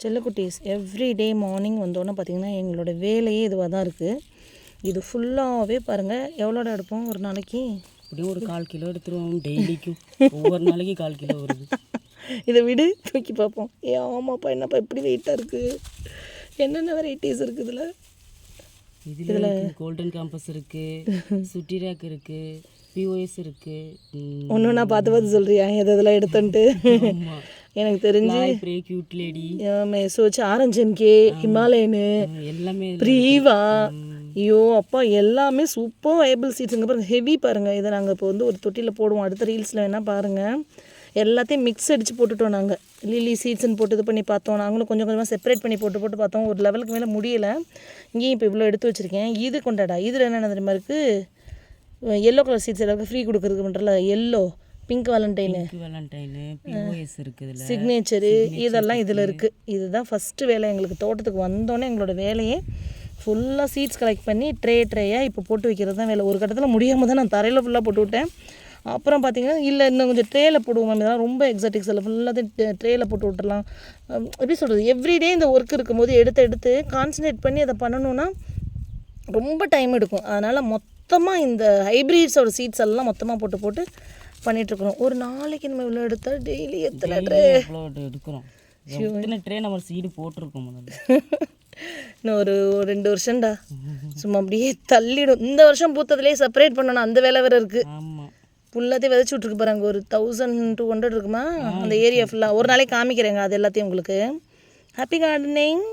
செல்லக்குட்டீஸ் every day morning வந்தோன்னே பார்த்திங்கன்னா எங்களோட வேலையே இதுவாக தான் இருக்குது. இது ஃபுல்லாகவே பாருங்கள் எவ்வளோட எடுப்போம் ஒரு நாளைக்கு. அப்படியும் ஒரு 1/4 கிலோ எடுத்துருவோம் டெய்லிக்கும். ஒவ்வொரு நாளைக்கு 1/4 கிலோ வருது. இதை விடு தூக்கி பார்ப்போம். ஆமாப்பா என்னப்பா இப்படி வெயிட்டாக இருக்குது. என்னென்ன வெரைட்டிஸ் இருக்குது இதில் கோல்டன் காம்பஸ் இருக்குது, சுட்டி ரேக் இருக்குது, பிஓஎஸ் இருக்குது. ஒன்று ஒன்றா பார்த்து பார்த்து சொல்கிறியா எது இதெல்லாம் எடுத்துன்ட்டு? எனக்கு தெரிஞ்சு கியூட் லேடி, மெசோச், ஆரஞ்சன்கே, ஹிமாலயனு, எல்லாமே ப்ரீவா, ஐயோ அப்பா எல்லாமே சூப்பர் வயபிள் சீட்ஸுங்க. பாருங்கள் ஹெவி பாருங்கள். இதை நாங்கள் இப்போ வந்து ஒரு தொட்டியில் போடுவோம். அடுத்த ரீல்ஸில் வேணால் பாருங்கள். எல்லாத்தையும் மிக்ஸ் அடித்து போட்டுட்டோம் நாங்கள். லில்லி சீட்ஸ்ன்னு போட்டு இது பண்ணி பார்த்தோம். நாங்களும் கொஞ்சம் கொஞ்சமாக செப்பரேட் பண்ணி போட்டு பார்த்தோம். ஒரு லெவலுக்கு மேலே முடியலை. இங்கேயும் இப்போ இவ்வளோ எடுத்து வச்சுருக்கேன். இது கொண்டாடா இதில் என்னென்ன தெரியுமா இருக்குது? எல்லோ கலர் சீட்ஸ் எல்லாருக்கும் ஃப்ரீ கொடுக்குறதுக்கு பண்ணுறல எல்லோ, பிங்க் வேலண்டைனு, சிக்னேச்சரு, இதெல்லாம் இதில் இருக்குது. இதுதான் ஃபஸ்ட்டு வேலை எங்களுக்கு. தோட்டத்துக்கு வந்தோன்னே எங்களோட வேலையே ஃபுல்லாக சீட்ஸ் கலெக்ட் பண்ணி ட்ரேயாக இப்போ போட்டு வைக்கிறது தான் வேலை. ஒரு கட்டத்தில் முடியாமல் தான் நான் தரையில் ஃபுல்லாக போட்டு விட்டேன். அப்புறம் பார்த்திங்கன்னா இல்லை இன்னும் கொஞ்சம் ட்ரேயில் போடுவோம். இதெல்லாம் ரொம்ப எக்ஸாட்டிக்ஸ் இல்லை, ஃபுல்லாக ட்ரேயில் போட்டு விட்டுறலாம். எப்படி சொல்கிறது, எவ்ரிடே இந்த ஒர்க் இருக்கும்போது எடுத்து கான்சன்ட்ரேட் பண்ணி அதை பண்ணணுன்னா ரொம்ப டைம் எடுக்கும். அதனால் மொத்தமாக இந்த ஹைப்ரிட்ஸோட சீட்ஸ் எல்லாம் மொத்தமாக போட்டு பண்ணிகிட்ருக்குறோம். ஒரு நாளைக்கு நம்ம இவ்வளோ எடுத்தால் டெய்லி எத்தனை ட்ரே எடுக்கிறோம்? எத்தனை ட்ரே நம்ம சீடு போட்டிருக்கோம் முதல்ல. இன்னும் ஒரு 2 வருஷம்டா சும்மா அப்படியே தள்ளிடும். இந்த வருஷம் பூத்ததுலேயே செப்பரேட் பண்ணணும், அந்த வேலை வேறு இருக்குது. ஆமாம், ஃபுல்லாத்தையும் விதைச்சி விட்ருக்கு பாருங்க. ஒரு 1200 இருக்குமா அந்த ஏரியா ஃபுல்லாக. ஒரு நாளைக்கு காமிக்கிறேங்க அது எல்லாத்தையும் உங்களுக்கு. Happy gardening.